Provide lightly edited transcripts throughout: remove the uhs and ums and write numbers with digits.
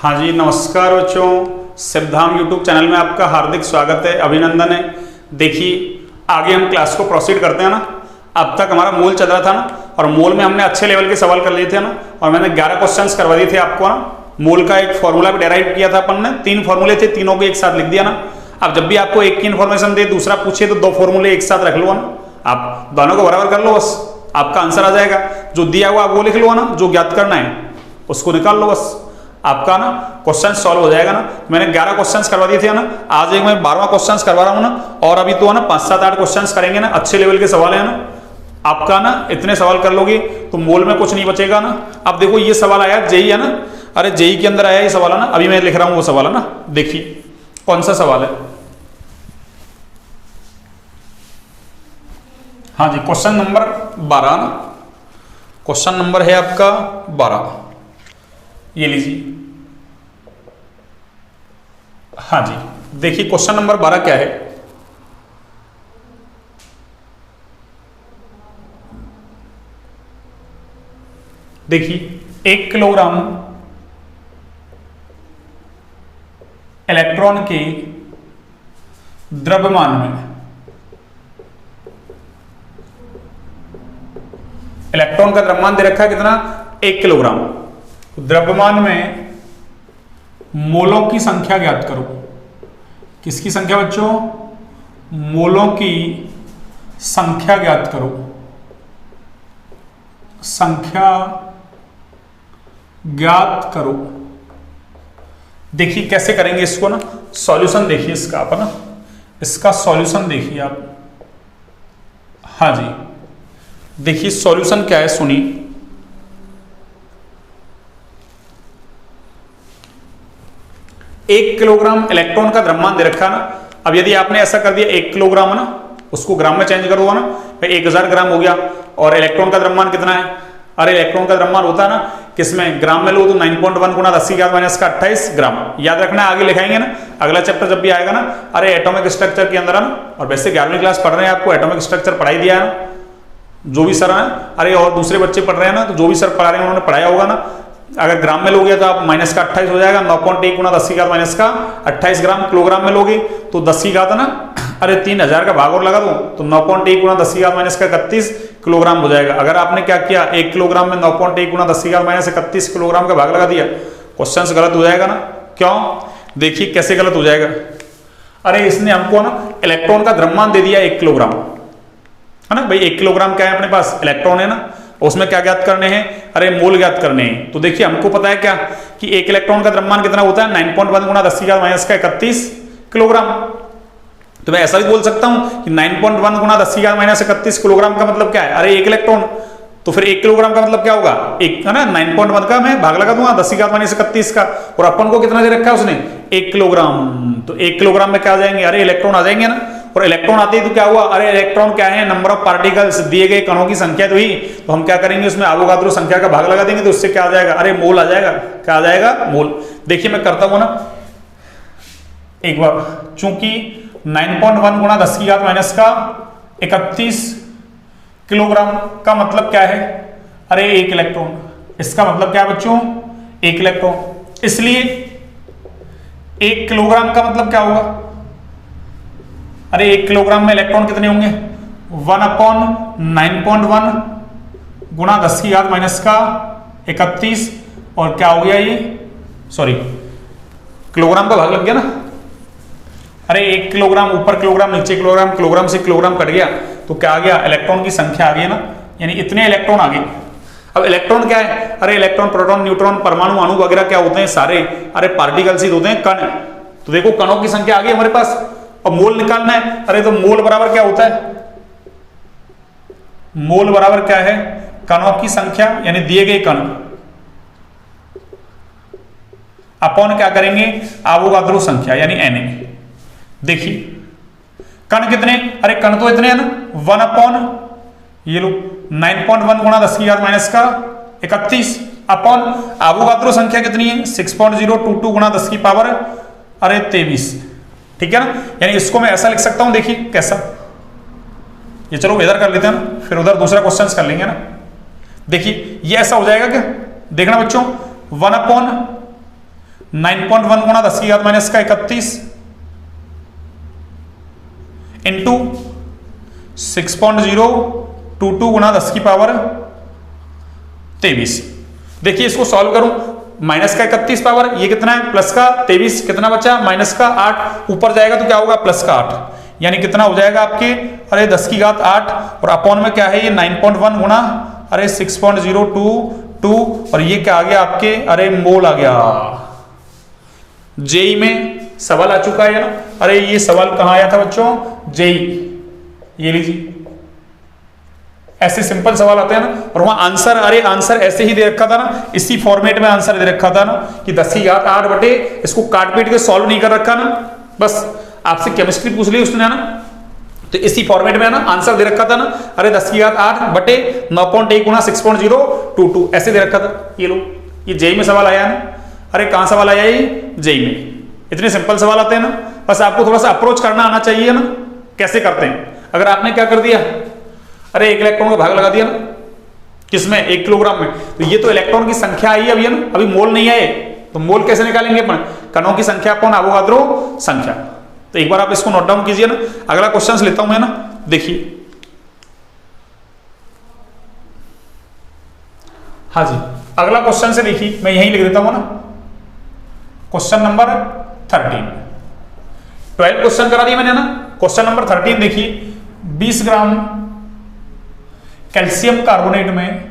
हाँ जी, नमस्कार बच्चों। सिद्धाम यूट्यूब चैनल में आपका हार्दिक स्वागत है, अभिनंदन है। देखिए, आगे हम क्लास को प्रोसीड करते हैं ना। अब तक हमारा मोल चल रहा था ना, और मोल में हमने अच्छे लेवल के सवाल कर लिए थे ना, और मैंने 11 क्वेश्चंस करवा दिए थे आपको ना। मोल का एक फॉर्मूला भी डेराइव किया था अपन ने, 3 फॉर्मूले थे, तीनों को एक साथ लिख दिया ना। अब जब भी आपको एक की इन्फॉर्मेशन दे, दूसरा पूछे, तो 2 फॉर्मूले एक साथ रख लो ना। आप दोनों को बराबर कर लो, बस आपका आंसर आ जाएगा। जो दिया हुआ वो लिख लो ना, जो ज्ञात करना है उसको निकाल लो, बस आपका ना क्वेश्चन सॉल्व हो जाएगा ना। मैंने 11 क्वेश्चंस करवा दिए थे ना, आज एक मैं 12वां क्वेश्चंस करवा रहा हूँ ना। और अभी तो है ना 5, 7, 8 क्वेश्चंस करेंगे ना, अच्छे लेवल के सवाल है ना। आपका ना इतने सवाल कर लोगे तो मोल में कुछ नहीं बचेगा ना। अब देखो ये सवाल आया जेई है ना, अरे जेई के अंदर आया ये सवाल है ना, अभी मैं लिख रहा हूँ वो सवाल है ना। देखिए कौन सा सवाल है। हाँ जी, क्वेश्चन नंबर 12 ना, क्वेश्चन नंबर है आपका 12, ये लीजिए। हाँ जी, देखिए क्वेश्चन नंबर 12 क्या है। देखिए 1 किलोग्राम इलेक्ट्रॉन के द्रव्यमान में, इलेक्ट्रॉन का द्रव्यमान दे रखा है कितना, 1 किलोग्राम। द्रव्यमान में मोलों की संख्या ज्ञात करो। किसकी संख्या बच्चों? मोलों की संख्या ज्ञात करो। संख्या ज्ञात करो। देखिए कैसे करेंगे इसको ना, सॉल्यूशन देखिए इसका आप ना, इसका सॉल्यूशन देखिए आप। हाँ जी, देखिए सॉल्यूशन क्या है, सुनिए। एक किलोग्राम इलेक्ट्रॉन का द्रव्यमान दे रखा है ना। अब यदि आपने ऐसा कर दिया 1 किलोग्राम है ना, उसको ग्राम में चेंज कर दो ना, फिर 1000 ग्राम हो गया। और इलेक्ट्रॉन का द्रव्यमान कितना है? अरे इलेक्ट्रॉन का द्रव्यमान होता है ना, किसमें, ग्राम में लो तो 9.1 गुना 10⁻⁻² ग्राम। याद रखना, आगे लिखाएंगे ना, अगला चैप्टर जब भी आएगा ना। अरे एटॉमिक स्ट्रक्चर के अंदर है ना, और वैसे 11वीं क्लास पढ़ रहे हैं, आपको एटॉमिक स्ट्रक्चर पढ़ाई दिया है ना, जो भी सर है। अरे और दूसरे बच्चे पढ़ रहे हैं ना, तो जो भी सर पढ़ा रहे हैं उन्होंने पढ़ाया होगा ना। अगर ग्राम में लोगे तो आप -28 हो जाएगा, 9.1 गुना 10⁻⁻28 ग्राम। किलोग्राम में लोगे तो 10 की घात है ना, अरे 3000 का भाग और लगा दो तो 9.1 गुना 10⁻31 किलोग्राम हो जाएगा। अगर आपने क्या किया, 1 किलोग्राम में 9.1 गुना 10⁻31 किलोग्राम का भाग लगा दिया, क्वेश्चन गलत हो जाएगा ना। क्यों? देखिए कैसे गलत हो जाएगा। अरे इसने हमको ना इलेक्ट्रॉन का द्रव्यमान दे दिया 1 किलोग्राम है ना। भाई 1 किलोग्राम क्या है अपने पास, इलेक्ट्रॉन है ना, उसमें क्या ज्ञात करने हैं, अरे मोल ज्ञात करने हैं। तो देखिए हमको पता है क्या कि 1 इलेक्ट्रॉन का द्रव्यमान कितना होता है, 9.1 गुना 10⁻31 किलोग्राम। तो मैं ऐसा भी बोल सकता हूं कि 9.1 गुना 10⁻31 किलोग्राम का मतलब क्या है, अरे 1 इलेक्ट्रॉन। तो फिर 1 किलोग्राम का मतलब क्या होगा, एक है ना, 9.1 का मैं भाग लगा दूंगा 10⁻31 का, और अपन को कितना दे रखा है उसने, 1 किलोग्राम। तो 1 किलोग्राम में क्या आ जाएंगे, अरे इलेक्ट्रॉन आ जाएंगे ना। और इलेक्ट्रॉन आते ही तो क्या हुआ, अरे इलेक्ट्रॉन क्या है, नंबर ऑफ पार्टिकल्स, दिए गए कणों की संख्या तो ही, तो हम क्या करेंगे उसमें एवोगाड्रो संख्या का भाग लगा देंगे, तो उससे क्या आ जाएगा, अरे मोल आ जाएगा। क्या आ जाएगा, मोल। देखिए मैं करता हूं ना एक बार, चूंकि 9.1 गुना 10⁻31 किलोग्राम का मतलब क्या है, अरे 1 इलेक्ट्रॉन। इसका मतलब क्या है बच्चों, 1 इलेक्ट्रॉन। इसलिए 1 किलोग्राम का मतलब क्या होगा, अरे 1 किलोग्राम में इलेक्ट्रॉन कितने होंगे, 1/9.1 गुना 10⁻31। और क्या हो गया ये, सॉरी किलोग्राम का भाग लग गया ना। अरे 1 किलोग्राम ऊपर किलोग्राम नीचे किलोग्राम, किलोग्राम से किलोग्राम कट गया, तो क्या आ गया, इलेक्ट्रॉन की संख्या आ गई ना, यानी इतने इलेक्ट्रॉन आ गए। अब इलेक्ट्रॉन क्या है, अरे इलेक्ट्रॉन, प्रोटॉन, न्यूट्रॉन, परमाणु, अणु वगैरह क्या होते हैं, सारे अरे पार्टिकल्स ही होते हैं, कण। तो देखो कणों की संख्या आ गई हमारे पास, और मोल निकालना है। अरे तो मोल बराबर क्या होता है, मोल बराबर क्या है, कणों की संख्या यानी दिए गए कण अपॉन क्या करेंगे, एवोगाड्रो संख्या यानी Na। देखिए कण कितने, अरे कण तो इतने हैं ना, 1 अपॉन ये लो 9.1 गुना 10⁻31 अपॉन एवोगाड्रो संख्या कितनी है, 6.022 गुना 10⁻23। ठीक है ना। यानी इसको मैं ऐसा लिख सकता हूं, देखिए कैसा, ये चलो इधर कर लेते हैं ना, फिर उधर दूसरा क्वेश्चन कर लेंगे ना। देखिए ये ऐसा हो जाएगा क्या, देखना बच्चों, 1/9.1 9.1 गुणा 10 की घात माइनस का 31 इंटू 6.022 गुणा 10 की पावर 23। देखिए इसको सॉल्व करूं, माइनस का 31 पावर, ये कितना है प्लस का 23, कितना बचा माइनस का 8, ऊपर जाएगा तो क्या होगा प्लस का 8, यानी कितना हो जाएगा आपके, अरे 10 की घात 8 और अपॉन में क्या है ये 9.1 गुणा अरे 6.022 और ये क्या आ गया आपके, अरे मोल आ गया। जेई में सवाल आ चुका है ना, अरे ये सवाल कहां आया था बच्चों, जेई, ये लीजिए ऐसे सिंपल सवाल आते हैं ना, और वहां आंसर, अरे आंसर ऐसे ही दे रखा था ना, इसी फॉर्मेट में आंसर दे रखा था ना कि 10 की घात 8 बटे, इसको काट पीट के सॉल्व नहीं कर रखा ना, बस आपसे केमिस्ट्री पूछ ली उसने ना, तो इसी फॉर्मेट में ना आंसर दे रखा था ना, अरे 10 की घात 8 बटे 9.1 गुणा 6.022 ऐसे दे रखा था। ये लो, ये जेई में सवाल आया ना, अरे कहां सवाल आया ये, जेई में। इतने सिंपल सवाल आते हैं ना, बस आपको थोड़ा सा अप्रोच करना आना चाहिए ना, कैसे करते हैं। अगर आपने क्या कर दिया, अरे 1 इलेक्ट्रॉन का भाग लगा दिया ना, किसमें 1 किलोग्राम में, तो ये तो इलेक्ट्रॉन की संख्या आई अभी है ना, अभी मोल नहीं आए, तो मोल कैसे निकालेंगे अपन, कणों की संख्या अपॉन एवोगाद्रो संख्या। तो एक बार आप इसको नोट डाउन कीजिए ना। अगला क्वेश्चन लेता हूं मैं ना, देखिए हाँ जी, अगला क्वेश्चन से देखिए, मैं यहीं लिख देता हूं ना, क्वेश्चन नंबर 13, 12 क्वेश्चन करा दिया मैंने ना। क्वेश्चन नंबर 13 देखिए, 20 ग्राम कैल्शियम कार्बोनेट में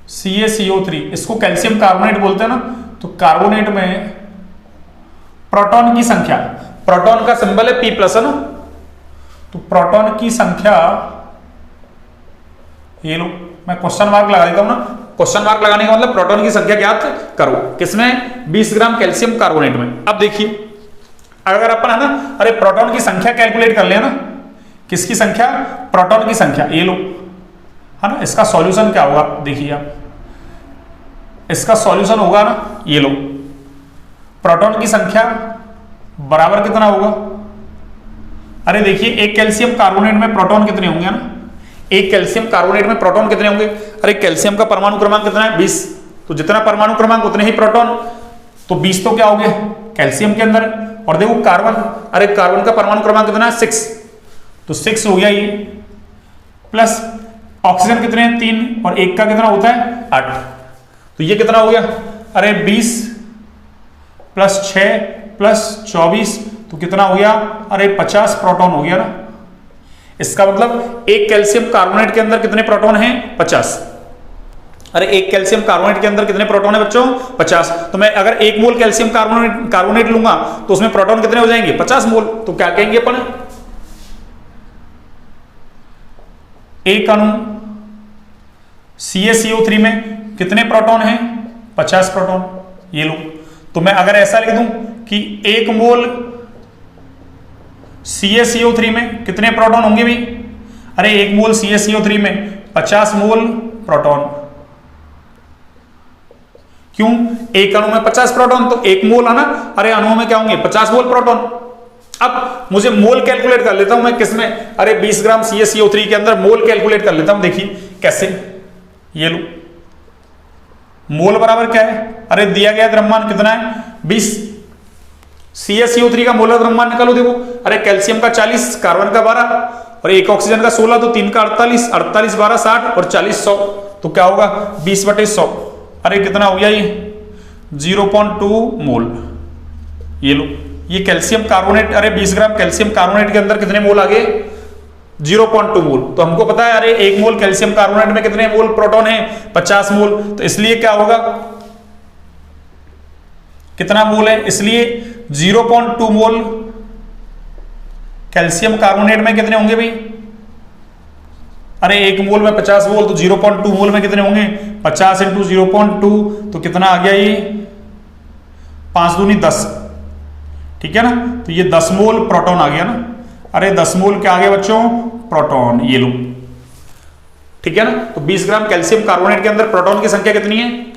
CaCO3, इसको कैल्शियम कार्बोनेट बोलते हैं ना, तो कार्बोनेट में प्रोटॉन की संख्या, प्रोटॉन का सिंबल है P+ है ना, तो प्रोटॉन की संख्या, ये लो मैं क्वेश्चन मार्क लगा देता हूं ना, क्वेश्चन मार्क लगाने का मतलब प्रोटॉन की संख्या ज्ञात करो, किसमें 20 ग्राम कैल्शियम कार्बोनेट में। अब देखिए अगर अपन है ना, अरे प्रोटॉन की संख्या कैलकुलेट कर ले ना, किसकी संख्या, प्रोटॉन की संख्या, ये लो है ना, इसका सॉल्यूशन क्या होगा देखिए आप, इसका सॉल्यूशन होगा ना, ये लो प्रोटॉन की संख्या बराबर कितना होगा, अरे देखिए एक कैल्शियम कार्बोनेट में प्रोटॉन कितने होंगे ना, एक कैल्शियम कार्बोनेट में प्रोटॉन कितने होंगे, अरे कैल्शियम का परमाणु क्रमांक कितना है 20, तो जितना परमाणु क्रमांक उतने ही प्रोटॉन, तो 20 तो क्या हो गया कैल्शियम के अंदर, और देखो कार्बन, अरे कार्बन का परमाणु क्रमांक कितना है 6, तो 6 हो गया ये, प्लस ऑक्सीजन कितने हैं 3 और एक का कितना होता है 8, तो ये कितना हो गया, अरे 20 प्लस 6 प्लस 24, तो कितना हो गया, अरे 50 प्रोटॉन हो गया ना। इसका मतलब एक कैल्शियम कार्बोनेट के अंदर कितने प्रोटॉन हैं 50, अरे एक कैल्शियम कार्बोनेट के अंदर कितने प्रोटॉन है बच्चों 50, तो मैं अगर 1 मोल कैल्शियम कार्बोनेट लूंगा तो उसमें प्रोटॉन कितने हो जाएंगे 50 मोल, तो क्या कहेंगे अपन, एक अणु CaCO3 में कितने प्रोटॉन हैं 50 प्रोटॉन, ये लो। तो मैं अगर ऐसा लिख दूं कि 1 मोल CaCO3 में कितने प्रोटॉन होंगे भी, अरे 1 मोल CaCO3 में 50 मोल प्रोटॉन, क्यों, एक अणु में 50 प्रोटॉन, तो 1 मोल है ना, अरे अणुओं में क्या होंगे 50 मोल प्रोटॉन। अब मुझे मोल कैलकुलेट कर लेता हूं मैं किसमें, अरे 20 ग्राम CaCO3 के अंदर मोल कैलकुलेट कर लेता हूं, देखिए कैसे, ये लो मोल बराबर क्या है, अरे दिया गया द्रव्यमान कितना है 20, CaCO3 का मोलर द्रव्यमान निकालो, देखो अरे कैल्शियम का 40, कार्बन का 12 और एक ऑक्सीजन का 16, तो 3 का 48, 48 12 60 और 40 100, तो क्या होगा 20/100, अरे कितना हो गया ये 0.2 मोल। ये लो ये कैल्शियम कार्बोनेट, अरे 20 ग्राम कैल्शियम कार्बोनेट के अंदर कितने मोल आ गए 0.2 मोल, तो हमको पता है अरे 1 मोल कैल्शियम कार्बोनेट में कितने मोल प्रोटॉन है 50 मोल, तो इसलिए क्या होगा कितना मोल है, इसलिए 0.2 मोल कैल्शियम कार्बोनेट में कितने होंगे भाई, अरे 1 मोल में 50 मोल, तो 0.2 मोल में कितने होंगे 50 × 0.2, तो कितना आ गया ये 5 दूनी 10, ठीक है ना, तो ये 10 मोल प्रोटॉन आ गया ना, अरे 10 मोल क्या आ गया बच्चों प्रोटॉन, ये लो, ठीक है ना। तो 20 ग्राम कैल्शियम कार्बोनेट के अंदर प्रोटॉन की संख्या कितनी है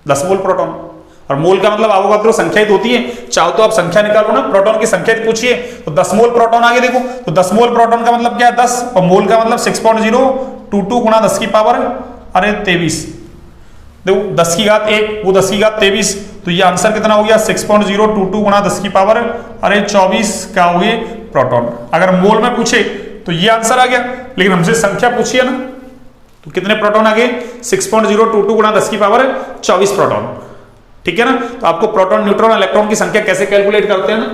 10 मोल प्रोटॉन, और मोल का मतलब एवोगाद्रो संख्या ही होती है, चाहो तो आप संख्या निकालो ना, प्रोटॉन की संख्या पूछिए तो 10 मोल प्रोटॉन आगे देखो, तो 10 मोल प्रोटॉन का मतलब क्या है 10, और मोल का मतलब 6.022 गुणा 10 की पावर अरे 23, देखो 10 की घात 1 वो 10 की घात 23, तो ये आंसर कितना हो गया 6.022 गुणा 10 की पावर अरे 24 क्या हो गए प्रोटॉन। अगर मोल में पूछे तो ये आंसर आ गया, लेकिन हमसे संख्या पूछी है ना, तो कितने प्रोटॉन आ गए 6.022 गुणा 10 की पावर 24 प्रोटॉन। ठीक है ना। तो आपको प्रोटॉन न्यूट्रॉन इलेक्ट्रॉन की संख्या कैसे कैलकुलेट करते हैं ना,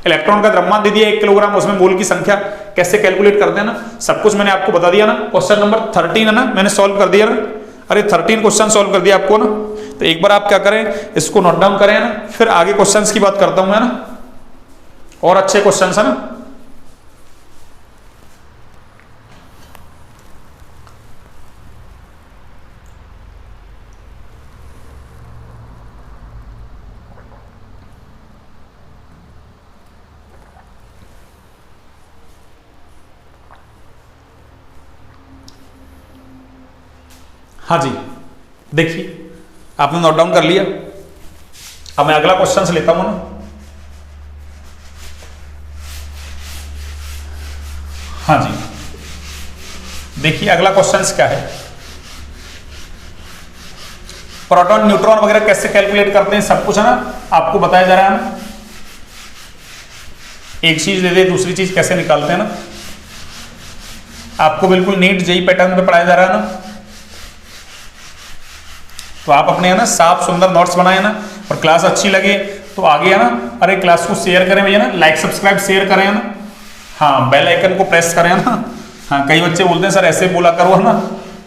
इलेक्ट्रॉन का द्रव्यमान दे दिया 1 किलोग्राम, उसमें मोल की संख्या कैसे कैलकुलेट करते हैं ना, सब कुछ मैंने आपको बता दिया ना। क्वेश्चन नंबर 13 है ना, मैंने सॉल्व कर दिया ना, अरे 13 क्वेश्चन सॉल्व कर दिया आपको ना। तो एक बार आप क्या करें, इसको नोट डाउन करें ना, फिर आगे क्वेश्चंस की बात करता हूं मैं ना, और अच्छे क्वेश्चंस है ना। हाँ जी, देखिए आपने नोट डाउन कर लिया। अब मैं अगला क्वेश्चन से लेता हूं ना। हाँ जी, देखिए अगला क्वेश्चन क्या है, प्रोटॉन न्यूट्रॉन वगैरह कैसे कैलकुलेट करते हैं, सब कुछ है ना आपको बताया जा रहा है ना। एक चीज दे दे दूसरी चीज कैसे निकालते हैं ना, आपको बिल्कुल नीट जेई पैटर्न पे पढ़ाया जा रहा है ना। तो आप अपने है ना साफ सुंदर नोट्स बनाए ना, और क्लास अच्छी लगे तो आगे है ना, अरे क्लास को शेयर करें भैया ना, लाइक सब्सक्राइब शेयर करें ना, हाँ बेल आइकन को प्रेस करें ना। हाँ कई बच्चे बोलते हैं सर ऐसे बोला करो ना,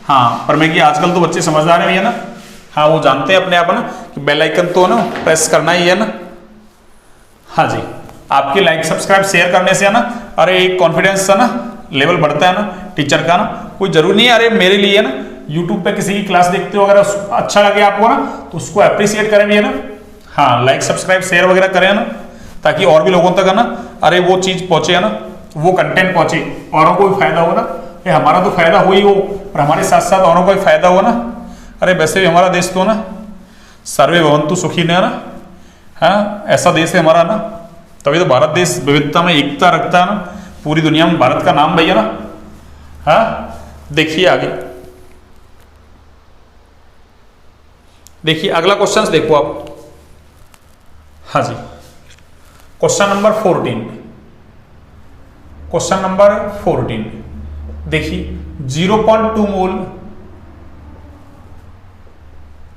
हाँ पर मैं कि आजकल तो बच्चे समझदार हैं भैया ना, हाँ वो जानते हैं अपने आप ना कि बेल आइकन तो ना प्रेस करना ही है ना। हाँ जी, आपके लाइक सब्सक्राइब शेयर करने से है ना, अरे एक कॉन्फिडेंस है ना लेवल बढ़ता है ना टीचर का ना। कोई जरूरी नहीं है अरे मेरे लिए ना यूट्यूब पे किसी की क्लास देखते हो, अगर अच्छा लगे आपको ना तो उसको अप्रिशिएट करें भी है ना, हाँ लाइक सब्सक्राइब शेयर वगैरह करें ना, ताकि और भी लोगों तक है ना अरे वो चीज पहुंचे है ना, वो कंटेंट पहुंचे, औरों को भी फायदा हो ना। ये हमारा तो फायदा हो ही हो, और हमारे साथ साथ औरों को भी फायदा हो ना। अरे वैसे भी हमारा देश तो ना सर्वे भवन्तु सुखी ने है ना, हाँ ऐसा देश है हमारा ना, तभी तो भारत देश विविधता में एकता रखता है ना, पूरी दुनिया में भारत का नाम भैया ना। हाँ देखिए आगे, देखिए अगला क्वेश्चन देखो आप। हाँ जी, क्वेश्चन नंबर 14, क्वेश्चन नंबर 14 देखिए 0.2 मोल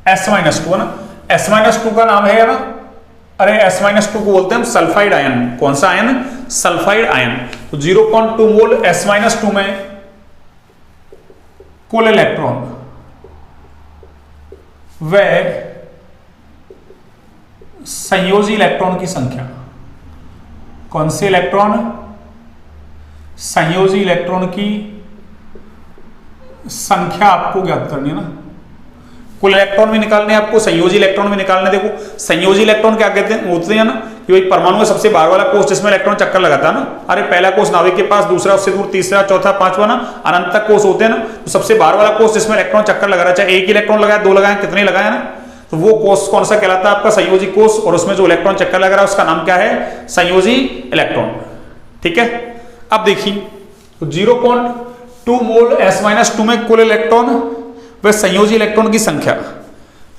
S-2 है ना, S-2 का नाम है ना, अरे S-2 को बोलते हैं हम सल्फाइड आयन। कौन सा आयन, सल्फाइड आयन। तो 0.2 मोल S-2 में कुल इलेक्ट्रॉन व संयोजी इलेक्ट्रॉन की संख्या, कौन से इलेक्ट्रॉन, संयोजी इलेक्ट्रॉन की संख्या आपको ज्ञात करनी है ना। कुल इलेक्ट्रॉन भी निकालने आपको, संयोजी इलेक्ट्रॉन भी निकालने। देखो संयोजी इलेक्ट्रॉन क्या कहते हैं, होते हैं ना कि भाई परमाणु का सबसे बाहर वाला कोष जिसमें इलेक्ट्रॉन चक्कर लगाता है ना, अरे पहला कोष नाभिक के पास, दूसरा उससे दूर, तीसरा चौथा पांचवा ना अनंत तक कोष होते हैं ना। तो सबसे बाहर वाला कोष जिसमें इलेक्ट्रॉन चक्कर लगा रहा है, चाहे एक इलेक्ट्रॉन लगाया, दो लगाए, कितने लगाए ना, तो वो कोष कौन सा कहलाता है आपका, संयोजी कोष। और उसमें जो इलेक्ट्रॉन चक्कर लगा रहा है उसका नाम क्या है, संयोजी इलेक्ट्रॉन। ठीक है, अब देखिए 0.2 मोल S-2 में कुल इलेक्ट्रॉन व संयोजी इलेक्ट्रॉन की संख्या।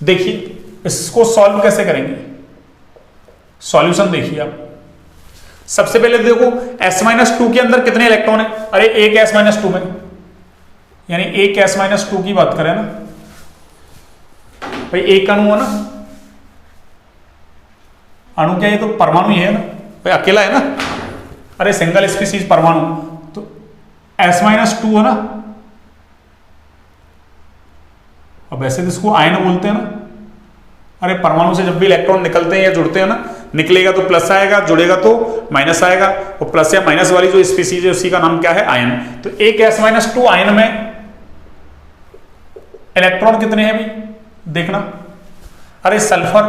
देखिए इसको सॉल्व कैसे करेंगे, सॉल्यूशन देखिए आप। सबसे पहले देखो S-2 के अंदर कितने इलेक्ट्रॉन है, अरे एक S-2 में, यानी एक S-2 की बात करें ना भाई, एक अणु है ना, अणु क्या, ये तो परमाणु ही है ना भाई, अकेला है ना, अरे सिंगल स्पीसीज परमाणु, तो S-2 है ना। अब वैसे तो इसको आयन बोलते हैं ना, अरे परमाणु से जब भी इलेक्ट्रॉन निकलते हैं या जुड़ते हैं ना, निकलेगा तो प्लस आएगा, जुड़ेगा तो माइनस आएगा, और प्लस या माइनस वाली जो स्पीसीज है उसी का नाम क्या है, आयन। तो एक S-2 आयन में इलेक्ट्रॉन कितने हैं भी देखना, अरे सल्फर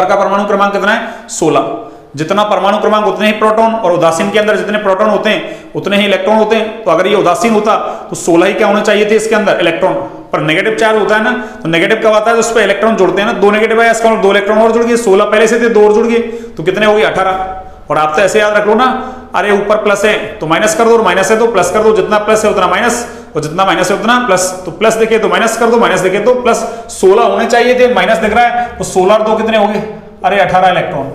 का परमाणु क्रमांक कितना है, 16। जितना परमाणु क्रमांक उतने ही प्रोटॉन, और उदासीन के अंदर जितने प्रोटॉन होते हैं उतने ही इलेक्ट्रॉन होते हैं। तो अगर ये उदासीन होता तो 16 ही क्या होने चाहिए थे इसके अंदर, इलेक्ट्रॉन। पर नेगेटिव चार्ज होता है ना, तो नेगेटिव कब आता है, तो उस पर इलेक्ट्रॉन जुड़ते हैं ना, 2 नेगेटिव है इसका, 2 इलेक्ट्रॉन और जुड़ गए, 16 पहले से थे, 2 और जुड़ गए, तो कितने हो गए, 18। और आप तो ऐसे याद रख लो ना, अरे ऊपर प्लस है तो माइनस कर दो, और माइनस है तो प्लस कर दो, जितना प्लस है उतना माइनस, और जितना माइनस है उतना प्लस, तो प्लस देखे तो माइनस कर दो, माइनस देखे तो प्लस। 16 होने चाहिए थे, माइनस दिख रहा है, तो 16 और 2 कितने हो गए? अरे 18 इलेक्ट्रॉन।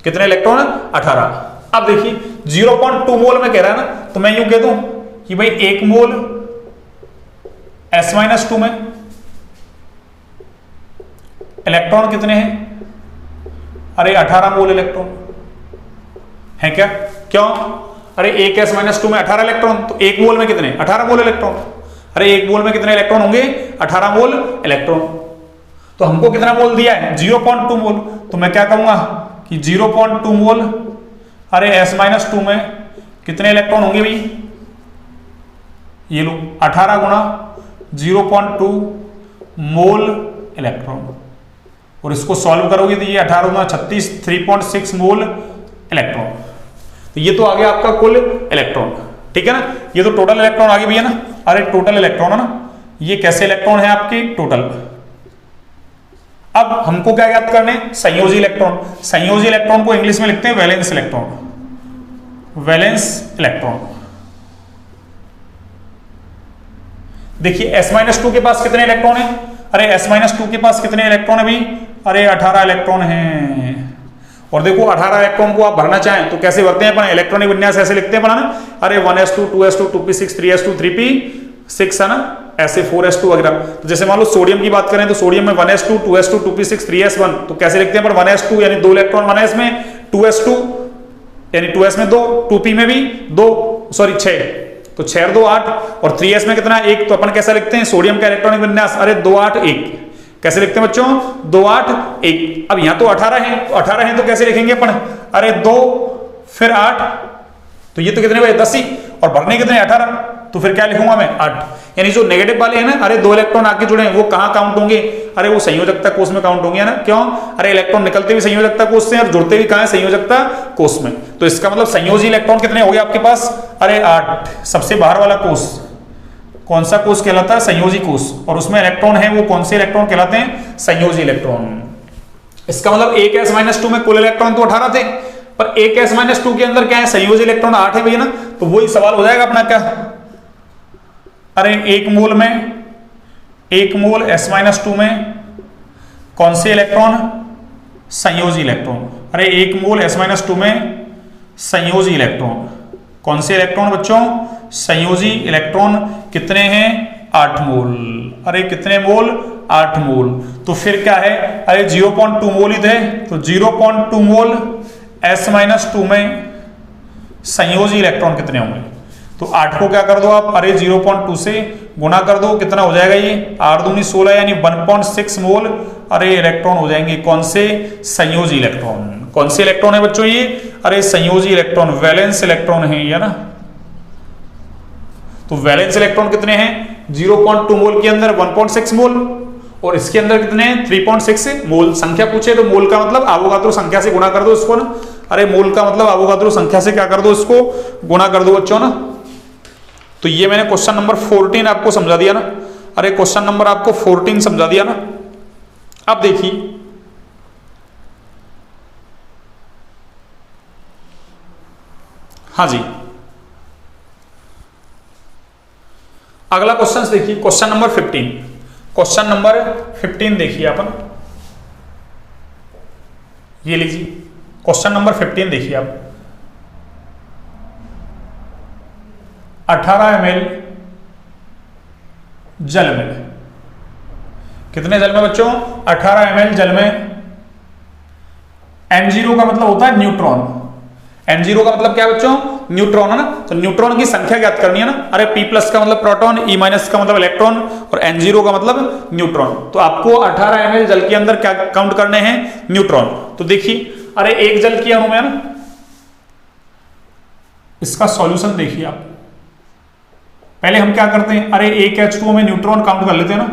कितने इलेक्ट्रॉन? 18। अब देखिए 0.2 मोल में कह रहा है ना, तो मैं यूं कह दूं कि भाई 1 मोल S-2 में इलेक्ट्रॉन कितने हैं? अरे 18 मोल इलेक्ट्रॉन है क्या? क्यों? अरे 1 S-2 में 18 इलेक्ट्रॉन, तो 1 मोल में कितने? 18 मोल इलेक्ट्रॉन। अरे 1 मोल में कितने इलेक्ट्रॉन होंगे? 18 मोल इलेक्ट्रॉन। तो हमको कितना मोल दिया है? 0.2 मोल। तो मैं क्या कहूंगा कि 0.2 मोल, अरे S-2 में कितने इलेक्ट्रॉन होंगे भाई? ये लो 18 गुणा 0.2 मोल इलेक्ट्रॉन, और इसको सॉल्व करोगे तो ये 18 गुणा 36, 3.6 मोल इलेक्ट्रॉन। तो ये तो आ गया आपका कुल इलेक्ट्रॉन, ठीक है ना। ये तो टोटल इलेक्ट्रॉन आ गए भैया ना। अरे टोटल इलेक्ट्रॉन है ना, ये कैसे इलेक्ट्रॉन है आपके? टोटल। अब हमको क्या ज्ञात करने? संयोजी इलेक्ट्रॉन। संयोजी इलेक्ट्रॉन को इंग्लिश में लिखते हैं वैलेंस इलेक्ट्रॉन। Valence electron. देखिए S-2 के पास कितने इलेक्ट्रॉन है? अरे S-2 के पास कितने इलेक्ट्रॉन है भाई? अरे 18 इलेक्ट्रॉन हैं। और देखो 18 इलेक्ट्रॉन को आप भरना चाहें तो कैसे भरते हैं अपन? इलेक्ट्रॉनिक विन्यास ऐसे लिखते हैं अपन ना, अरे 1s2 2s2 2p6 3s2 3p6 है ना, ऐसे 4s2 वगैरह। तो जैसे मान लो सोडियम की बात करें तो सोडियम में 1s2 2s2 2p6 3s1, तो कैसे लिखते हैं अपन? 1s2 यानी 2 इलेक्ट्रॉन 1s में, 2s2 यानी 2s में 2, 2p में भी 2, सॉरी 6, तो 6 और 2 8, और 3s में कितना? 1। तो अपन कैसा लिखते हैं सोडियम का इलेक्ट्रॉनिक विन्यास? अरे 2 8 1। कैसे लिखते हैं बच्चों? 2 8 1। अब यहां तो 18 है, तो 18 है तो कैसे लिखेंगे अपन? अरे 2 फिर 8, तो ये तो कितने हुए? 10 ही, और भरने कितने? 18, तो फिर क्या लिखूंगा मैं? 8। यानी जो नेगेटिव वाले हैं ना, अरे 2 इलेक्ट्रॉन आके जुड़े हैं, वो कहां काउंट होंगे? अरे वो संयोजकता कोष में काउंट होंगे ना। क्यों? अरे इलेक्ट्रॉन निकलते भी संयोजकता कोष से और जुड़ते भी कहां है? संयोजकता कोष में। तो इसका मतलब संयोजी इलेक्ट्रॉन कितने हो गए आपके पास? अरे 8। सबसे बाहर वाला कोष कौन सा कोष कहलाता है? संयोजी कोष। और उसमें इलेक्ट्रॉन है वो कौन से इलेक्ट्रॉन कहलाते हैं? संयोजी इलेक्ट्रॉन। इसका मतलब 1 S-2 में कुल इलेक्ट्रॉन तो 18 थे, पर 1 S-2 के अंदर क्या है? संयोजी इलेक्ट्रॉन 8 है भैया ना। तो वही सवाल हो जाएगा अपना क्या? अरे 1 मोल में, 1 मोल S-2 में कौन से इलेक्ट्रॉन? संयोजी इलेक्ट्रॉन। अरे 1 मोल S-2 में संयोजी इलेक्ट्रॉन। कौन से इलेक्ट्रॉन बच्चों? संयोजी इलेक्ट्रॉन। कितने हैं? 8 मोल। अरे कितने मोल? 8 मोल। तो फिर क्या है? अरे 0.2 मोल ही थे, तो 0.2 मोल S-2 में संयोजी इलेक्ट्रॉन कितने होंगे? तो 8 को क्या कर दो आप? अरे 0.2 से गुणा कर दो, कितना हो जाएगा ये? 8 दूनी 16 यानी 1.6 मोल अरे इलेक्ट्रॉन हो जाएंगे। कौन से? संयोजी इलेक्ट्रॉन। कौन से इलेक्ट्रॉन है बच्चों ये? अरे संयोजी इलेक्ट्रॉन, वैलेंस इलेक्ट्रॉन है ये ना। तो वैलेंस इलेक्ट्रॉन कितने हैं? 0.2 मोल के अंदर 1.6 मोल, और इसके अंदर कितने हैं? 3.6 मोल। संख्या पूछे तो मोल का मतलब अवोगाद्रो संख्या से गुणा कर दो इसको ना। अरे मोल का मतलब अवोगाद्रो संख्या से क्या कर दो? इसको गुणा कर दो बच्चों ना। तो ये मैंने क्वेश्चन नंबर 14 आपको समझा दिया ना। अरे क्वेश्चन नंबर आपको 14 समझा दिया ना। अब देखिए हाँ जी, अगला क्वेश्चन देखिए, क्वेश्चन नंबर 15। क्वेश्चन नंबर 15 देखिए अपन, ये लीजिए क्वेश्चन नंबर 15 देखिए आप। 18 ml जल में, कितने जल में बच्चों? 18 ml जल में। N0 का मतलब होता है न्यूट्रॉन। N0 का मतलब क्या है बच्चों? न्यूट्रॉन है ना। तो न्यूट्रॉन की संख्या ज्ञात करनी है ना। अरे P+ का मतलब प्रोटॉन, E- का मतलब इलेक्ट्रॉन, और N0 का मतलब न्यूट्रॉन। तो आपको 18 ml जल के अंदर क्या काउंट करने हैं? न्यूट्रॉन। तो देखिए, अरे एक जल की अणु में ना, इसका सॉल्यूशन देखिए आप। पहले हम क्या करते हैं? अरे एक H2O में न्यूट्रॉन काउंट कर लेते हैं ना।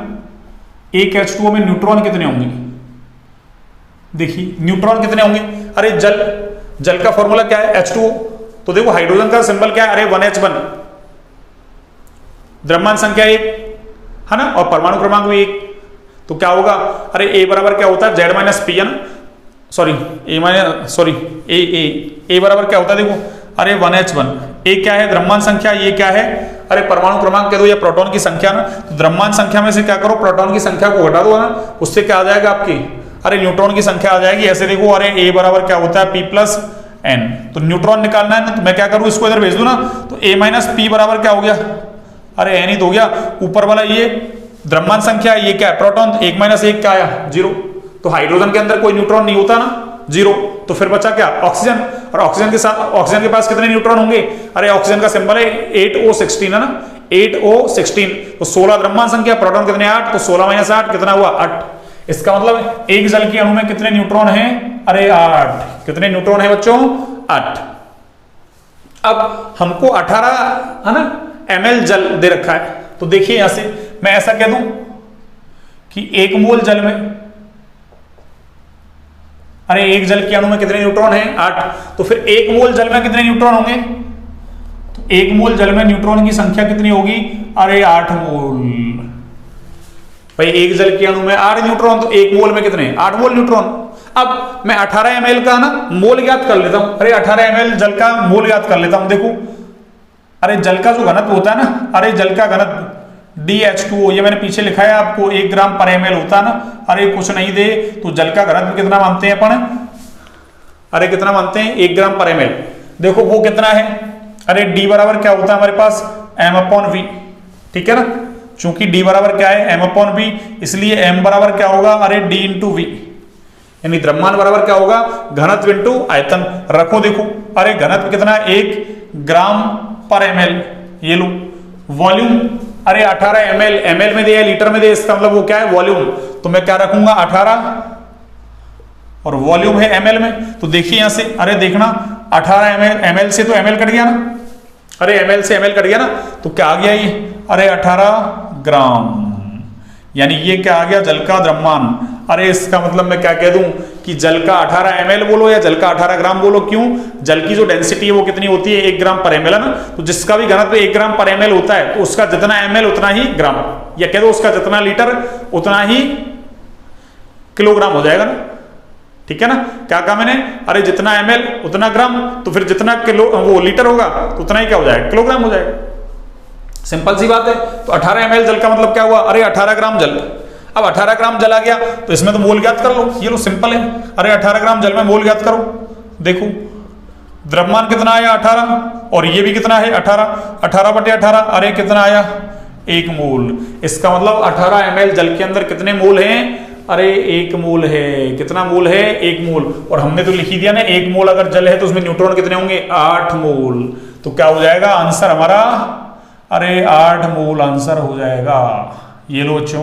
एक H2O में न्यूट्रॉन कितने होंगे? देखिए न्यूट्रॉन कितने होंगे? अरे जल का फॉर्मूला क्या है? H2O। तो देखो हाइड्रोजन का सिंबल क्या है? अरे 1H1। द्रव्यमान संख्या 1 है ना, और परमाणु क्रमांक भी 1। तो क्या होगा? अरे A बराबर क्या होता है? Z-P है ना, सॉरी A बराबर क्या होता है? देखो अरे 1H1। A क्या है? द्रव्यमान संख्या। ये क्या है? अरे परमाणु क्रमांक कह दो या प्रोटॉन की संख्या ना, तो द्रव्यमान संख्या में से क्या करो, प्रोटॉन की संख्या को घटा दो ना, उससे क्या आ जाएगा आपकी, अरे न्यूट्रॉन की संख्या आ जाएगी। ऐसे देखो, अरे ए बराबर क्या होता है, पी प्लस एन, तो न्यूट्रॉन निकालना है ना, तो मैं क्या करूं, इसको इधर भेज दूं ना, तो ए माइनस पी बराबर क्या हो गया, अरे एन ही तो हो गया। ऊपर वाला ये द्रव्यमान संख्या, ये क्या है, प्रोटॉन, 1 माइनस 1 क्या आया, 0। तो हाइड्रोजन के अंदर कोई न्यूट्रॉन नहीं होता ना, 0, तो फिर बचा क्या, ऑक्सीजन। और ऑक्सीजन के साथ, ऑक्सीजन के पास कितने न्यूट्रॉन होंगे, अरे ऑक्सीजन का सिंबल है 8O16 है ना, 8O16, तो 16 द्रव्यमान संख्या, प्रोटॉन कितने 8, तो 16 माइनस 8 कितना हुआ, 8। इसका मतलब एक जल के अणु में कितने न्यूट्रॉन हैं, अरे 8। कितने न्यूट्रॉन है बच्चों, 8। अब हमको 18 है ना ml जल दे रखा है, तो देखिए यहां से मैं ऐसा कह दूं कि 1 मोल जल में, अरे एक जल के अणु में कितने न्यूट्रॉन हैं, 8, तो फिर 1 मोल जल में कितने न्यूट्रॉन होंगे, तो 1 मोल जल में न्यूट्रॉन की संख्या कितनी होगी, अरे 8 मोल। भाई एक जल के अणु में 8 न्यूट्रॉन, तो 1 मोल में कितने, 8 मोल न्यूट्रॉन। अब मैं 18 ml का ना मोल ज्ञात कर लेता हूं, अरे 18 ml जल का मोल ज्ञात कर लेता हूं। देखो, अरे जल का जो घनत्व होता है ना, अरे जल का घनत्व DH2O, ये मैंने पीछे लिखा है आपको, 1 ग्राम पर ml होता है ना, अरे कुछ नहीं दे तो जल का घनत्व कितना मानते हैं अपन, अरे कितना मानते हैं, 1 ग्राम पर ml। देखो वो कितना है, अरे D बराबर क्या होता है हमारे पास, m/v, ठीक है ना, चूंकि D बराबर क्या है, m/v, इसलिए m बराबर क्या होगा, अरे D × v, यानी द्रव्यमान बराबर क्या होगा, घनत्व इंटू आयतन। रखो देखो, अरे घनत्व कितना है, 1 ग्राम पर ml, ये लो। वॉल्यूम, अरे 18 ml, ml में दे या लीटर में दे, इसका मतलब वो क्या है, वॉल्यूम, तो मैं क्या रखूंगा 18, और वॉल्यूम है ml में, तो देखिए यहां से, अरे देखना 18 ml से तो ml कट गया ना, अरे ml से ml कट गया ना, तो क्या आ गया ये, अरे 18 ग्राम, यानी ये क्या आ गया, जल का द्रव्यमान। अरे इसका मतलब मैं क्या कह दूं कि जल का 18 ml बोलो या जल का 18 ग्राम बोलो, क्यों, जल की जो डेंसिटी है वो कितनी होती है, 1 ग्राम पर ml है ना, तो जिसका भी घनत्व 1 ग्राम पर ml होता है, तो उसका जितना ml उतना ही ग्राम, या कह दो उसका जितना लीटर उतना ही किलोग्राम हो जाएगा ना, ठीक है ना। क्या कहा मैंने, अरे जितना ml उतना ग्राम, तो फिर जितना किलो वो लीटर होगा तो उतना ही क्या हो जाएगा, किलोग्राम हो जाएगा। सिंपल सी बात है। तो 18 ml जल का मतलब क्या हुआ, अरे 18 ग्राम जल। अब 18 ग्राम जल आ गया तो इसमें तो मोल ज्ञात कर लो, ये लो सिंपल है। अरे 18 ग्राम जल में मोल ज्ञात करो, देखो द्रव्यमान कितना आया 18, और ये भी कितना है 18, 18/18, अरे कितना आया 1 मोल। इसका मतलब 18 ml जल के अंदर कितने मोल हैं, अरे 1 मोल है। कितना मोल है, 1 मोल। और हमने तो लिख ही दिया ना 1 मोल अगर जल है तो उसमें न्यूट्रॉन कितने होंगे, 8 मोल। तो क्या हो जाएगा आंसर हमारा, अरे 8 मोल आंसर हो जाएगा। ये लो बच्चों,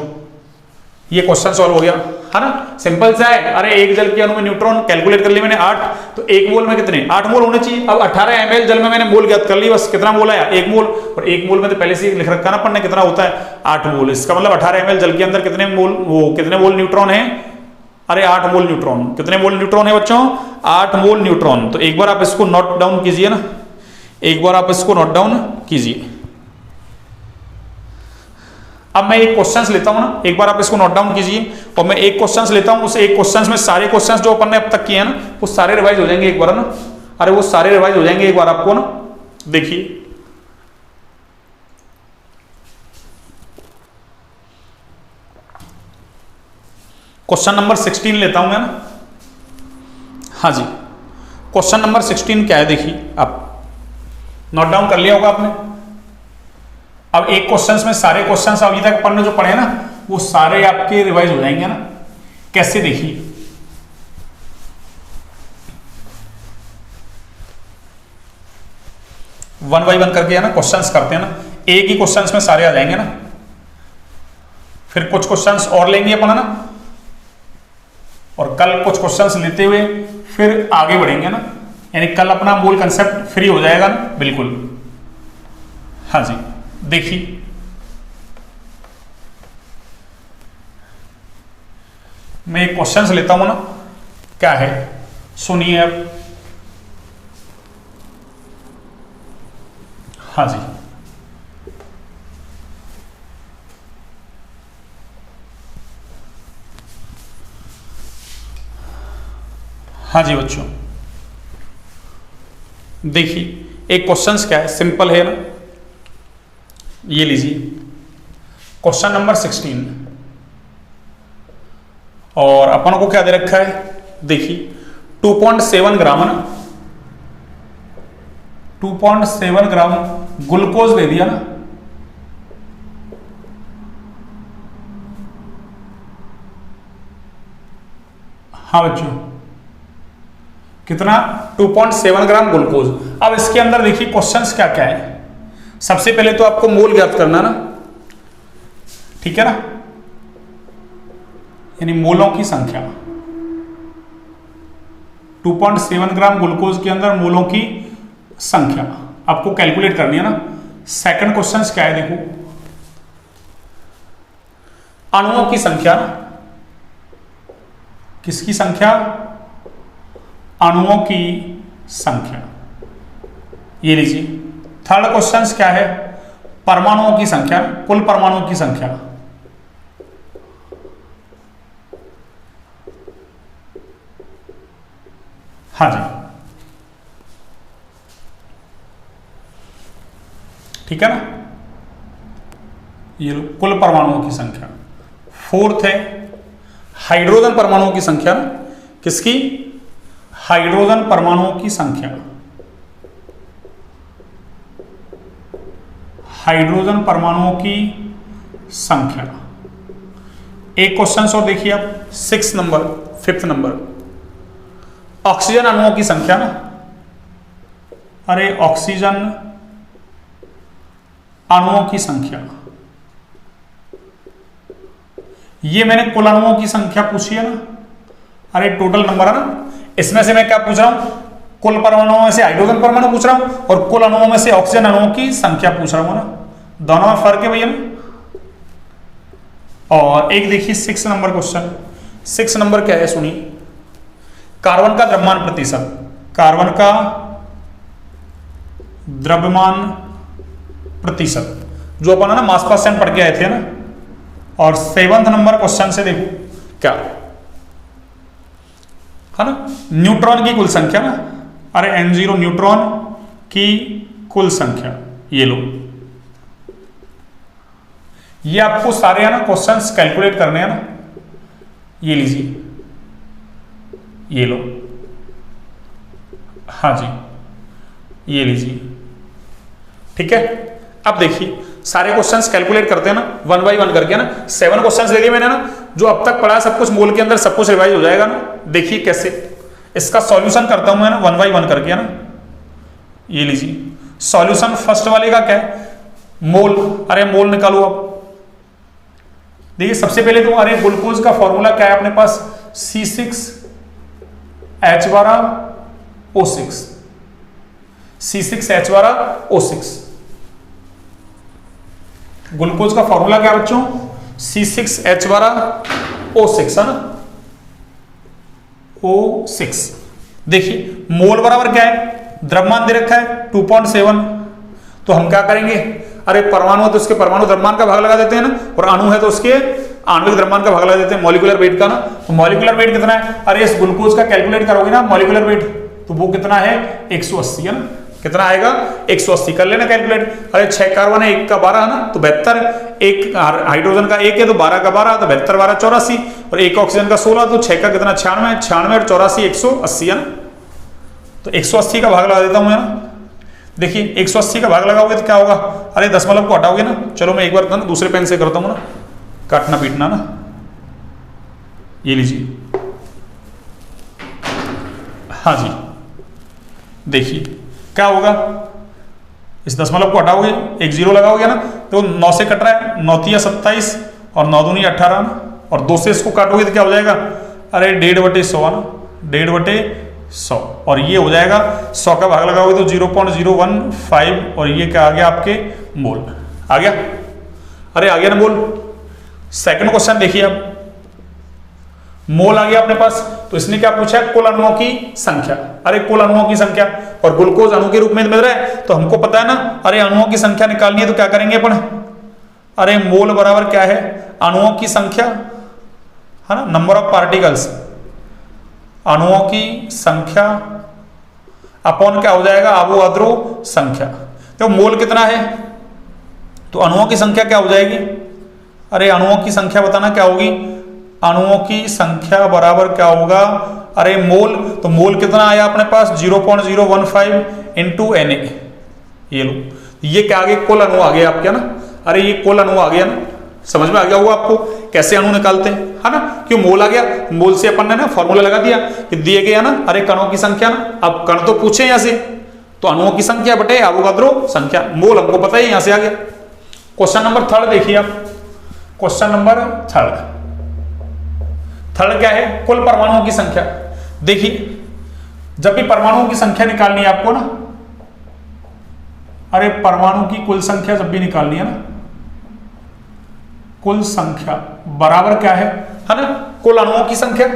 ये क्वेश्चन सॉल्व हो गया है ना, सिंपल सा है। अरे एक जल के अणु में न्यूट्रॉन कैलकुलेट कर लिया मैंने 8, तो 1 मोल में कितने, 8 मोल होने चाहिए। अब 18 ml जल में मैंने मोल ज्ञात कर ली, बस कितना मोल आया 1 मोल। और 1 मोल में तो पहले से लिख रखा ना पढ़ने कितना होता है 8 मोल। इसका मतलब 18 ml जल के अंदर कितने मोल, वो कितने मोल न्यूट्रॉन है, अरे 8 मोल न्यूट्रॉन। कितने मोल न्यूट्रॉन है बच्चों, 8 मोल न्यूट्रॉन। तो एक बार आप इसको नोट डाउन कीजिए ना, एक बार आप इसको नोट डाउन कीजिए। अब मैं एक क्वेश्चंस लेता हूं ना, एक बार आप इसको नोट डाउन कीजिए। और मैं एक क्वेश्चंस लेता हूं, उस एक क्वेश्चंस में सारे क्वेश्चंस जो अपन ने अब तक किए हैं ना, वो सारे रिवाइज हो जाएंगे एक बार ना। अरे वो सारे रिवाइज हो जाएंगे एक बार आपको ना, देखिए। क्वेश्चन नंबर 16 लेता हूं मैं ना, हाँ जी। क्वेश्चन नंबर 16 क्या है, देखिए आप नोट डाउन कर लिया होगा आपने। अब एक क्वेश्चंस में सारे क्वेश्चंस अभी तक अपन ने जो पढ़े ना, वो सारे आपके रिवाइज हो जाएंगे ना। कैसे, देखिए वन बाई वन करके है ना क्वेश्चंस करते हैं ना, एक ही क्वेश्चंस में सारे आ जाएंगे ना। फिर कुछ क्वेश्चंस और लेंगे अपन ना, और कल कुछ क्वेश्चंस लेते हुए फिर आगे बढ़ेंगे ना। यानी कल अपना मूल कंसेप्ट फ्री हो जाएगा ना, बिल्कुल। हाँ जी, देखिए मैं एक क्वेश्चन लेता हूं ना, क्या है सुनिए अब। हाँ जी, हाँ जी बच्चों, देखिए एक क्वेश्चन क्या है, सिंपल है ना। ये लीजिए क्वेश्चन नंबर 16, और अपन को क्या दे रखा है, देखिए 2.7 ग्राम ना, 2.7 ग्राम ग्लूकोज दे दिया ना, हाँ बच्चों कितना, 2.7 ग्राम ग्लूकोज। अब इसके अंदर देखिए क्वेश्चंस क्या क्या है। सबसे पहले तो आपको मोल ज्ञात करना ना, ठीक है ना, यानी मोलों की संख्या। 2.7 ग्राम ग्लूकोज के अंदर मोलों की संख्या आपको कैलकुलेट करनी है ना। सेकंड क्वेश्चन क्या है, देखो अणुओं की संख्या, किसकी संख्या, अणुओं की संख्या, ये लीजिए। थर्ड क्वेश्चन क्या है, परमाणुओं की संख्या, कुल परमाणुओं की संख्या। हाँ जी, ठीक है ना, ये कुल परमाणुओं की संख्या। फोर्थ है हाइड्रोजन परमाणुओं की संख्या, किसकी, हाइड्रोजन परमाणुओं की संख्या, हाइड्रोजन परमाणुओं की संख्या। एक क्वेश्चन और देखिए आप, 6 नंबर, 5th नंबर, ऑक्सीजन अणुओं की संख्या ना, अरे ऑक्सीजन अणुओं की संख्या, ये मैंने कुल अणुओं की संख्या पूछी है ना, अरे टोटल नंबर है ना। इसमें से मैं क्या पूछ रहा हूं, कुल परमाणुओं में से हाइड्रोजन परमाणु पूछ रहा हूं और कुल अणुओं में से ऑक्सीजन अणुओं की संख्या पूछ रहा हूं ना, दोनों में फर्क है भैया। और एक देखिए 6 नंबर क्वेश्चन, 6 नंबर क्या है सुनिए, कार्बन का द्रव्यमान प्रतिशत, कार्बन का द्रव्यमान प्रतिशत, जो अपन है ना मास परसेंट पढ़ के आए थे ना। और 7th नंबर क्वेश्चन से देखो क्या है ना, न्यूट्रॉन की कुल संख्या ना, अरे N0 न्यूट्रॉन की कुल संख्या, ये लो। ये आपको सारे है ना क्वेश्चंस कैलकुलेट करने हैं ना, ये लीजिए, ये लो, हाँ जी, ये लीजिए, ठीक है। अब देखिए सारे क्वेश्चंस कैलकुलेट करते हैं ना, 1 बाई 1 करके ना। 7 क्वेश्चंस दे दिए मैंने ना, जो अब तक पढ़ा सब कुछ मोल के अंदर सब कुछ रिवाइज हो जाएगा ना। देखिए कैसे इसका सॉल्यूशन करता हूं मैं ना, 1 बाई 1 करके ना, ये लीजिए। सॉल्यूशन फर्स्ट वाले का क्या है, मोल, अरे मोल निकालो आप। देखिए सबसे पहले तो अरे ग्लूकोज का फॉर्मूला क्या है अपने पास, C6H12O6, C6H12O6। ग्लूकोज का फॉर्मूला क्या बच्चों, C6H12O6 है ना, O6। देखिए मोल बराबर क्या है, द्रव्यमान दे रखा है 2.7, तो हम क्या करेंगे, अरे परमाणु है तो उसके परमाणु द्रव्यमान का भाग लगा देते हैं ना, और अणु है तो उसके आणविक द्रव्यमान का भाग लगा देते हैं, मॉलिक्यूलर वेट का ना। तो मॉलिक्यूलर वेट कितना है, अरे इस ग्लूकोज का कैलकुलेट करोगे ना मॉलिक्यूलर वेट, तो वो कितना है 180 है ना, कितना आएगा 180, कर लेना कैलकुलेट। अरे 6 कार्बन है, 1 का 12 है ना, तो 72, एक हाइड्रोजन का 1 है तो 12 का 12, तो 72 12 84, और एक ऑक्सीजन का 16, तो 6 का कितना 96, 96 और 84 180 है ना। तो 180 का भाग लगा देता हूं ना, देखिए 180 का भाग लगाओगे तो क्या होगा, अरे दशमलव को हटाओगे ना, चलो मैं एक बार ना दूसरे पेन से करता हूं ना, काटना पीटना ना, ये लीजिए, हाँ जी। देखिए क्या होगा, इस दशमलव को हटाओगे, एक 0 लगाओगे ना, तो 9 से कट रहा है, 9 तिया 27 और 9 दूनी 18 ना, और 2 से इसको काटोगे तो क्या हो जाएगा, अरे 1.5/100 ना, 1.5/100, और ये हो जाएगा 100 का भाग लगाओगे तो 0.015, और ये क्या आ गया आपके मोल आ गया, अरे आ गया ना मोल। सेकंड क्वेश्चन देखिए आप, मोल आ गया अपने पास, तो इसने क्या पूछा, कुल अणुओं की संख्या, अरे कुल अणुओं की संख्या, और ग्लूकोज अणु के रूप में मिल रहा है, तो हमको पता है ना, अरे अणुओं की संख्या निकालनी है तो क्या करेंगे अपन, अरे मोल बराबर क्या है, अणुओं की संख्या है ना, नंबर ऑफ पार्टिकल्स, अणुओं की संख्या अपॉन क्या हो जाएगा, अवोगाद्रो संख्या। तो मोल कितना है, तो अणुओं की संख्या क्या हो जाएगी? अरे अणुओं की संख्या बताना क्या होगी? अणुओं की संख्या बराबर क्या होगा? अरे मोल, तो मोल कितना आया अपने पास 0.015 इंटू Na। ये लो, ये क्या आ गया? कुल अणु आ गया आपके, ना? अरे ये कुल अणु आ गया ना, समझ में आ गया होगा आपको कैसे अणु निकालते हैं, है ना? क्यों मोल आ गया, मोल से अपन ने ना फॉर्मूला लगा दिया कि दिए गया ना, अरे कणों की संख्या ना, अब कण तो पूछे यहां से, तो अणुओं की संख्या बटे एवोगाद्रो संख्या, मोल हमको पता है यहां से आ गया। क्वेश्चन नंबर 3 देखिए आप, क्वेश्चन नंबर 3 क्या है? कुल परमाणुओं की संख्या। देखिए जब भी परमाणुओं की संख्या निकालनी है आपको ना, अरे परमाणु की कुल संख्या जब भी निकालनी है ना, कुल संख्या बराबर क्या है ना? कुल अणुओं की संख्या,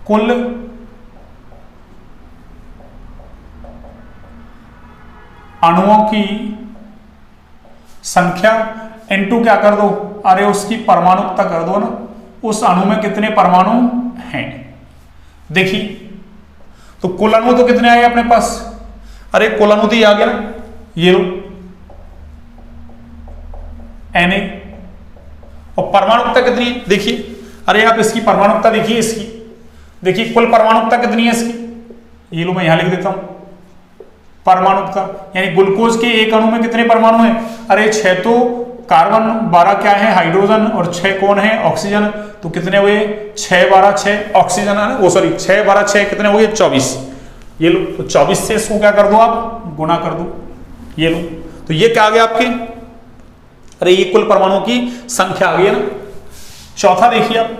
कुल अणुओं की संख्या इनटू क्या कर दो? अरे उसकी परमाणुकता कर दो ना, उस अणु में कितने परमाणु हैं। देखिए तो कुल अणु तो कितने आए अपने पास? अरे कुल अणु तो ये आ गया ना, ये लो Na, और परमाणुकता कितनी है? देखिए, अरे आप इसकी परमाणुकता देखिए, इसकी देखिए कुल परमाणुकता कितनी है इसकी, ये लो मैं यहां लिख देता हूं परमाणुकता, यानी ग्लूकोज के एक अणु में कितने परमाणु हैं? अरे 6 तो कार्बन, 12 क्या है हाइड्रोजन, और 6 कौन है? ऑक्सीजन। तो कितने हुए? 6 12 6 ऑक्सीजन है, वो सॉरी 6 12 6 कितने हुए? 24। ये लो, तो 24 से इसको क्या कर दो आप? गुणा कर दो। ये लो, तो ये क्या आ गया आपके? अरे ये कुल परमाणुओं की संख्या आ गई है ना। चौथा देखिए आप,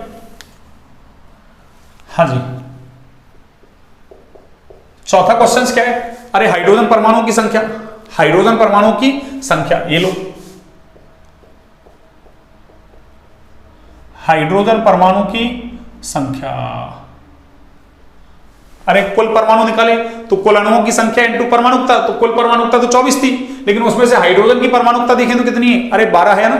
हाँ जी, चौथा क्वेश्चन क्या है? अरे हाइड्रोजन परमाणुओं की संख्या, हाइड्रोजन परमाणुओं की संख्या, ये लो हाइड्रोजन परमाणु की संख्या। अरे कुल परमाणु निकाले तो कुल अणुओं की संख्या इंटू परमाणुकता, तो कुल परमाणुकता तो 24 थी, लेकिन उसमें से हाइड्रोजन की परमाणुकता देखें तो कितनी है? अरे 12 है ना।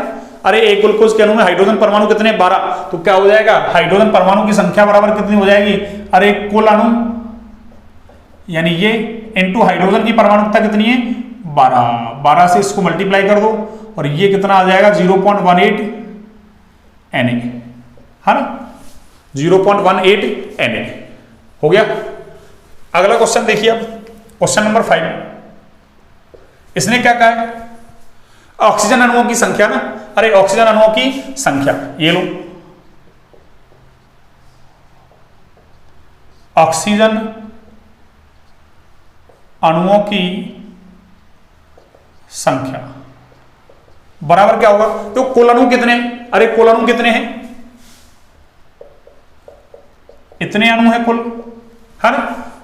अरे एक ग्लूकोज के अणु में हाइड्रोजन परमाणु कितने? 12। तो क्या हो जाएगा? हाइड्रोजन परमाणु की संख्या बराबर कितनी हो जाएगी? अरे कुल अणु, यानी ये इंटू हाइड्रोजन की परमाणुकता कितनी है? 12। 12 से इसको मल्टीप्लाई कर दो और ये कितना आ जाएगा? 0.18 Na, है ना? 0.18 Na हो गया। अगला क्वेश्चन देखिए अब, क्वेश्चन नंबर 5, इसने क्या कहा है? ऑक्सीजन अणुओं की संख्या ना। अरे ऑक्सीजन अणुओं की संख्या, ये लो ऑक्सीजन अणुओं की संख्या बराबर क्या होगा? तो कुल अणु कितने? अरे कुल अणु कितने हैं? इतने अणु है कुल, है ना?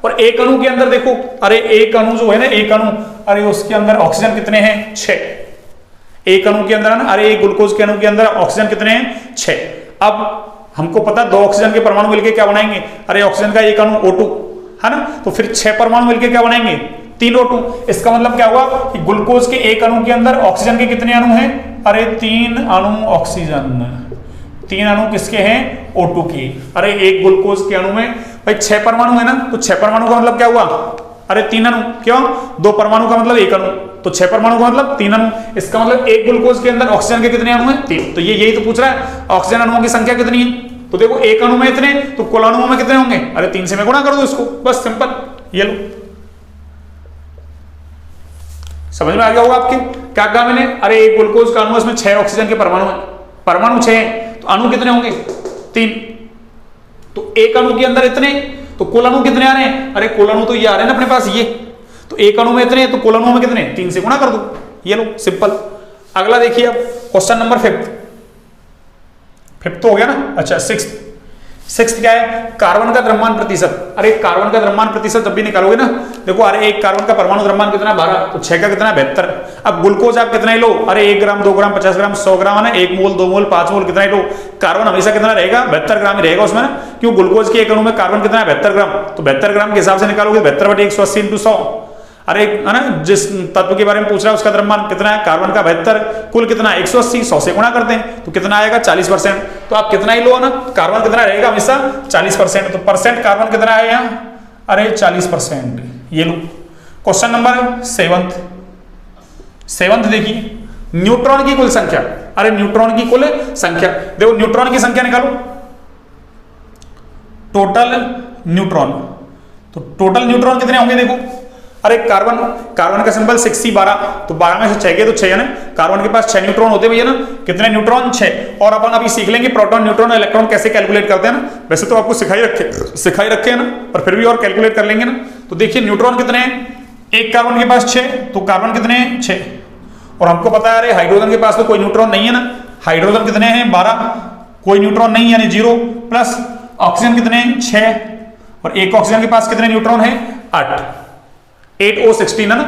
और एक अणु के अंदर देखो, अरे एक अणु जो है ना, एक अणु, अरे उसके अंदर ऑक्सीजन कितने हैं? 6। एक अणु के अंदर है ना, अरे एक ग्लूकोज के अणु के अंदर ऑक्सीजन कितने हैं? 6। अब हमको पता 2 ऑक्सीजन के परमाणु मिलकर क्या बनाएंगे? अरे ऑक्सीजन का एक अणु O2, है ना? तो फिर 6 परमाणु मिलकर क्या बनाएंगे? 3 O2। इसका मतलब क्या हुआ कि ग्लूकोज के एक अणु के अंदर ऑक्सीजन के कितने अणु हैं? अरे 3 अणु ऑक्सीजन, 3 अणु किसके हैं? O2 के। अरे एक ग्लूकोज के अणु में भाई 6 परमाणु है ना, तो 6 परमाणु का मतलब क्या हुआ? अरे 3 अणु, क्यों? 2 परमाणु का मतलब 1 अणु, तो 6 परमाणु का मतलब 3 अणु। इसका मतलब एक ग्लूकोज के अंदर ऑक्सीजन के कितने अणु हैं? 3। तो ये यही तो पूछ रहा है, ऑक्सीजन अणुओं की संख्या कितनी है? तो देखो एक अणु में इतने, तो कुल अणुओं में कितने होंगे? अरे 3 से मैं गुणा कर दो इसको, बस सिंपल। ये लो, समझ में आ गया होगा आपके क्या कहा मैंने? अरे एक ग्लूकोज का अणु, इसमें 6 ऑक्सीजन के परमाणु है, परमाणु 6 हैं, तो अणु कितने होंगे? 3। तो एक अणु के अंदर इतने, तो कुल अणु कितने आ रहे हैं? अरे कुल अणु तो ये आ रहे हैं ना अपने पास, ये तो एक अणु में इतने, तो कुल अणुओं में कितने? 3 से गुणा कर दो। ये लो सिंपल। अगला देखिए अब, क्वेश्चन नंबर 5 तो हो गया ना। अच्छा 6th क्या है? कार्बन का द्रव्यमान प्रतिशत। अरे कार्बन का द्रव्यमान प्रतिशत जब भी निकालोगे ना, देखो अरे एक कार्बन का परमाणु द्रव्यमान कितना? 12, तो 6 का कितना? 72। अब ग्लूकोज आप कितना ही लो, अरे 1 ग्राम 2 ग्राम 50 ग्राम 100 ग्राम है ना, 1 मोल 2 मोल 5 मोल कितना ही लो, कार्बन हमेशा कितना रहेगा? 72 ग्राम ही रहेगा उसमें ना। क्यों? ग्लूकोज के एक अणु में कार्बन कितना है? 72 ग्राम, तो 72 ग्राम के हिसाब से निकालोगे 72/180 × 100। अरे है ना, जिस तत्व के बारे में पूछ रहा है उसका द्रव्यमान कितना है? कार्बन का 72, कुल कितना? 180, 100 से गुणा करते हैं तो कितना आएगा? 40%। तो आप कितना ही लो ना, कार्बन कितना रहेगा हमेशा? 40%। तो परसेंट कार्बन कितना है यहाँ? अरे 40%। ये लो। क्वेश्चन नंबर 7, सेवंथ देखिए, न्यूट्रॉन की कुल संख्या, अरे न्यूट्रॉन की कुल संख्या, देखो न्यूट्रॉन की संख्या निकालो, टोटल न्यूट्रॉन, तो टोटल न्यूट्रॉन कितने होंगे देखो, अरे कार्बन, कार्बन का सिंबल 6c12, तो 12 में से 6 गए तो 6 है ना, कार्बन के पास 6 न्यूट्रॉन होते भैया ना, कितने न्यूट्रॉन 6। और अपन अभी सीख लेंगे प्रोटॉन न्यूट्रॉन इलेक्ट्रॉन कैसे कैलकुलेट करते हैं ना, वैसे तो आपको सिखाई रखे हैं ना, पर फिर भी और कैलकुलेट कर लेंगे ना। तो देखिए न्यूट्रॉन कितने हैं, एक कार्बन के पास 6, तो कार्बन कितने हैं 6, और हमको पता है अरे हाइड्रोजन के पास तो कोई न्यूट्रॉन नहीं है ना, हाइड्रोजन कितने हैं 12, कोई न्यूट्रॉन नहीं यानी 0, प्लस ऑक्सीजन कितने हैं 6, और एक ऑक्सीजन के पास कितने न्यूट्रॉन है 8, 8O16 है ना,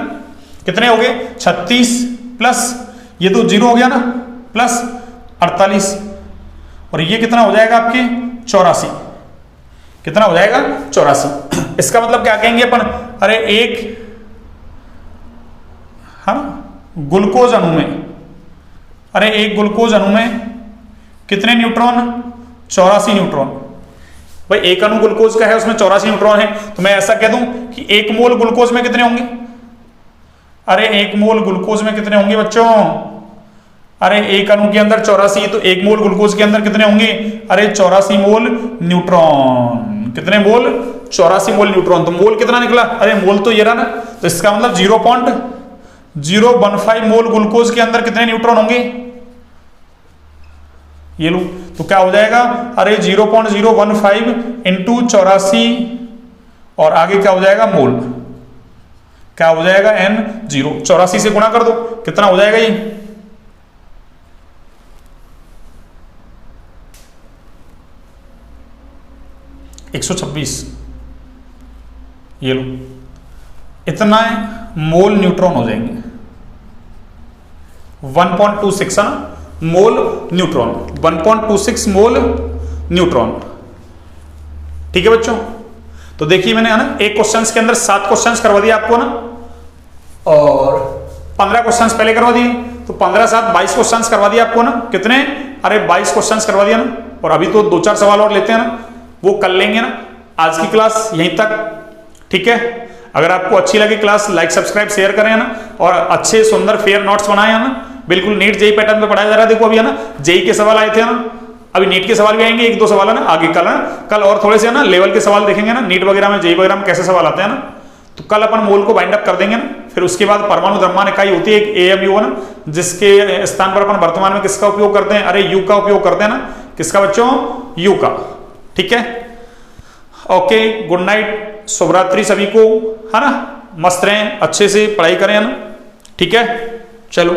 कितने हो गए 36, प्लस ये तो 0 हो गया ना, प्लस 48, और ये कितना हो जाएगा आपके 84, कितना हो जाएगा 84। इसका मतलब क्या कहेंगे अपन, अरे एक है ना ग्लूकोज अणु में, अरे एक ग्लूकोज अणु में कितने न्यूट्रॉन 84 न्यूट्रॉन, भाई एक अणु ग्लूकोज का है उसमें 84 न्यूट्रॉन है, तो मैं ऐसा कह दूं कि एक मोल ग्लूकोज में कितने होंगे, अरे एक मोल ग्लूकोज में कितने होंगे बच्चों, अरे एक अणु के अंदर 84, तो एक मोल ग्लूकोज के अंदर कितने होंगे, अरे 84 मोल न्यूट्रॉन, कितने मोल 84 मोल न्यूट्रॉन, तो मोल कितना निकला, अरे मोल तो ये रहा ना, तो इसका मतलब 0.015 मोल ग्लूकोज के अंदर कितने न्यूट्रॉन होंगे, ये लो, तो क्या हो जाएगा, अरे 0.015 इंटू 84, और आगे क्या हो जाएगा मोल, क्या हो जाएगा N0, 84 से गुणा कर दो, कितना हो जाएगा ये, एक 126, ये लो, इतना मोल न्यूट्रॉन हो जाएंगे, 1.26 मोल न्यूट्रॉन, 1.26 मोल न्यूट्रॉन, ठीक है बच्चों। तो देखिए मैंने है ना एक क्वेश्चन के अंदर 7 क्वेश्चन करवा दिया आपको ना, और 15 क्वेश्चन पहले करवा दिए, तो 15 7 22 क्वेश्चन करवा दिया आपको ना, कितने, अरे 22 क्वेश्चन करवा दिया ना, और अभी तो 2-4 सवाल और लेते हैं ना, वो कर लेंगे ना। आज की क्लास यहीं तक, ठीक है। अगर आपको अच्छी लगी क्लास, लाइक सब्सक्राइब शेयर करें ना, और अच्छे सुंदर फेयर नोट्स बनाए हैं ना, बिल्कुल नीट जेई पैटर्न पे पढ़ाया जा रहा है। देखो अभी है ना जेई के सवाल आए थे ना, अभी नीट के सवाल भी आएंगे, 1-2 सवाल है ना आगे, कल है ना, कल और थोड़े से ना लेवल के सवाल देखेंगे ना, नीट वगैरह में जेई वगैरह में कैसे सवाल आते हैं ना, तो कल अपन मोल को बाइंड अप कर देंगे ना। फिर उसके बाद परमाणु द्रव्यमान इकाई होती है एक AMU है ना, जिसके स्थान पर अपन वर्तमान में किसका उपयोग करते हैं, अरे यू का उपयोग करते हैं ना, किसका बच्चों, यू का, ठीक है। ओके, गुड नाइट, शुभ रात्रि सभी को, है ना, मस्त रहें, अच्छे से पढ़ाई करें, है ना, ठीक है, चलो।